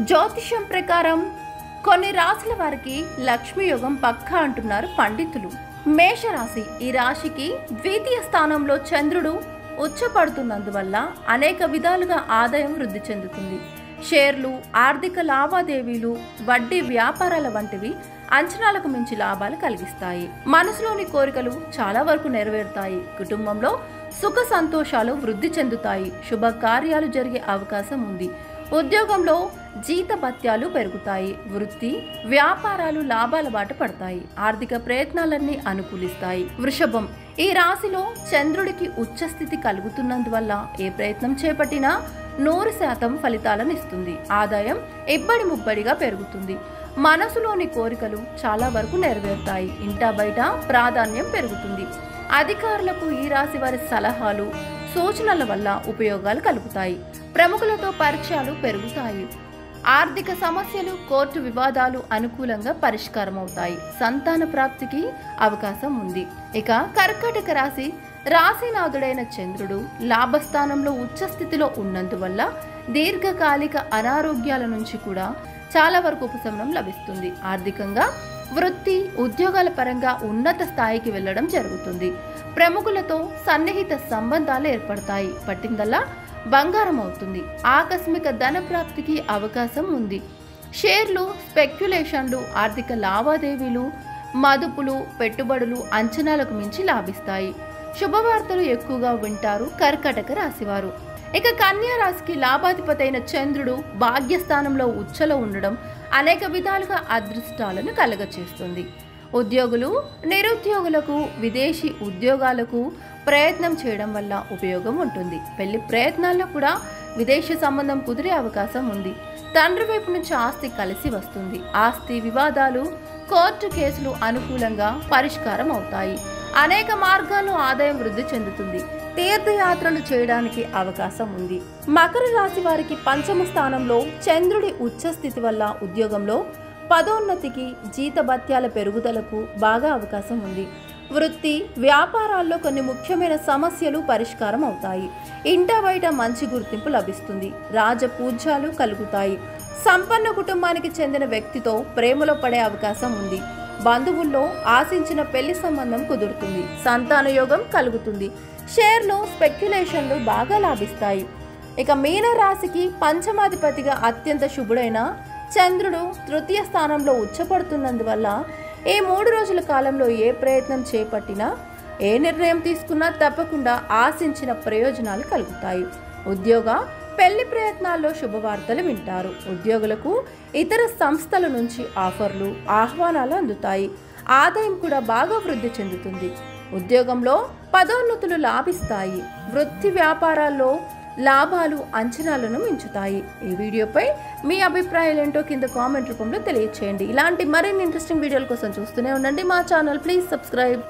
జ్యోతిష్యం ప్రకారం కొన్ని రాశుల వారికి లక్ష్మీ యోగం పక్కా అంటున్నారు పండితులు. మేషరాశి ఈ రాశికి ద్వితీయ స్థానంలో చంద్రుడు ఉచ్చపడుతున్నందువల్ల అనేక విధాలుగా ఆదాయం వృద్ధి చెందుతుంది. షేర్లు, ఆర్థిక లావాదేవీలు, వడ్డీ వ్యాపారాల వంటివి అంచనాలకు మించి లాభాలు కలిగిస్తాయి. మనసులోని కోరికలు చాలా వరకు నెరవేరుతాయి. కుటుంబంలో సుఖ సంతోషాలు వృద్ధి చెందుతాయి. శుభకార్యాలు జరిగే అవకాశం ఉంది. ఉద్యోగంలో జీతభత్యాలు పెరుగుతాయి. వృత్తి వ్యాపారాలు లాభాల బాట పడతాయి. ఆర్థిక ప్రయత్నాలన్నీ అనుకూలిస్తాయి. వృషభం ఈ రాశిలో చంద్రుడికి ఉచ్చస్థితి కలుగుతున్నందువల్ల ఏ ప్రయత్నం చేపట్టినా 100% ఫలితాలను ఇస్తుంది. ఆదాయం ఇబ్బడి ముబ్బడిగా పెరుగుతుంది. మనసులోని కోరికలు చాలా వరకు నెరవేరుతాయి. ఇంటా బయట ప్రాధాన్యం పెరుగుతుంది. అధికారులకు ఈ రాశి వారి సలహాలు, సూచనల వల్ల ఉపయోగాలు కలుగుతాయి. ప్రముఖులతో పరిచయాలు పెరుగుతాయి. ఆర్థిక సమస్యలు, కోర్టు వివాదాలు అనుకూలంగా పరిష్కారం అవుతాయి. సంతాన ప్రాప్తికి అవకాశం ఉంది. ఇక కర్కాటక రాశి రాశినాథుడైన చంద్రుడు లాభస్థానంలో ఉచ్చస్థితిలో ఉన్నందువల్ల దీర్ఘకాలిక అనారోగ్యాల నుంచి కూడా చాలా వరకు ఉపశమనం లభిస్తుంది. ఆర్థికంగా వృత్తి, ఉద్యోగాల పరంగా ఉన్నత స్థాయికి వెళ్లడం జరుగుతుంది. ప్రముఖులతో సన్నిహిత సంబంధాలు ఏర్పడతాయి. పట్టిందల్లా బంగారం అవుతుంది. ఆకస్మిక ధన ప్రాప్తికి అవకాశం ఉంది. షేర్లు, స్పెక్యులేషన్లు, ఆర్థిక లావాదేవీలు, మదుపులు, పెట్టుబడులు అంచనాలకు మించి లాభిస్తాయి. శుభవార్తలు ఎక్కువగా వింటారు కర్కాటక రాశివారు. ఇక కన్యా రాశికి లాభాధిపతి అయిన చంద్రుడు భాగ్యస్థానంలో ఉచ్చలో ఉండడం అనేక విధాలుగా అదృష్టాలను కలగచేస్తుంది. ఉద్యోగులు, నిరుద్యోగులకు విదేశీ ఉద్యోగాలకు ప్రయత్నం చేయడం వల్ల ఉపయోగం ఉంటుంది. పెళ్లి ప్రయత్నాల్లో కూడా విదేశీ సంబంధం కుదిరే అవకాశం ఉంది. తండ్రి వైపు నుంచి ఆస్తి కలిసి వస్తుంది. ఆస్తి వివాదాలు, కోర్టు కేసులు అనుకూలంగా పరిష్కారం అవుతాయి. అనేక మార్గాల్లో ఆదాయం వృద్ధి చెందుతుంది. తీర్థయాత్రలు చేయడానికి అవకాశం ఉంది. మకర రాశి వారికి పంచమ స్థానంలో చంద్రుడి ఉచ్చస్థితి వల్ల ఉద్యోగంలో పదోన్నతికి, జీతభత్యాల పెరుగుదలకు బాగా అవకాశం ఉంది. వృత్తి వ్యాపారాల్లో కొన్ని ముఖ్యమైన సమస్యలు పరిష్కారం అవుతాయి. ఇంటా బయట మంచి గుర్తింపు లభిస్తుంది. రాజపూజ్యాలు కలుగుతాయి. సంపన్న కుటుంబానికి చెందిన వ్యక్తితో ప్రేమలో పడే అవకాశం ఉంది. బంధువుల్లో ఆశించిన పెళ్లి సంబంధం కుదురుతుంది. సంతాన యోగం కలుగుతుంది. షేర్లు, స్పెక్యులేషన్లు బాగా లాభిస్తాయి. ఇక మీన రాశికి పంచమాధిపతిగా అత్యంత శుభుడైన చంద్రుడు తృతీయ స్థానంలో ఉచ్చపడుతున్నందువల్ల ఈ 3 రోజుల కాలంలో ఏ ప్రయత్నం చేపట్టినా, ఏ నిర్ణయం తీసుకున్నా తప్పకుండా ఆశించిన ప్రయోజనాలు కలుగుతాయి. ఉద్యోగ, పెళ్లి ప్రయత్నాల్లో శుభవార్తలు వింటారు. ఉద్యోగులకు ఇతర సంస్థల నుంచి ఆఫర్లు, ఆహ్వానాలు అందుతాయి. ఆదాయం కూడా బాగా వృద్ధి చెందుతుంది. ఉద్యోగంలో పదోన్నతులు లాభిస్తాయి. వృత్తి వ్యాపారాల్లో లాభాలు అంచనాలను మించుతాయి. ఈ వీడియోపై మీ అభిప్రాయాలు ఏంటో కింద కామెంట్ రూపంలో తెలియచేయండి. ఇలాంటి మరిన్ని ఇంట్రెస్టింగ్ వీడియోల కోసం చూస్తూనే ఉండండి మా ఛానల్. Please subscribe.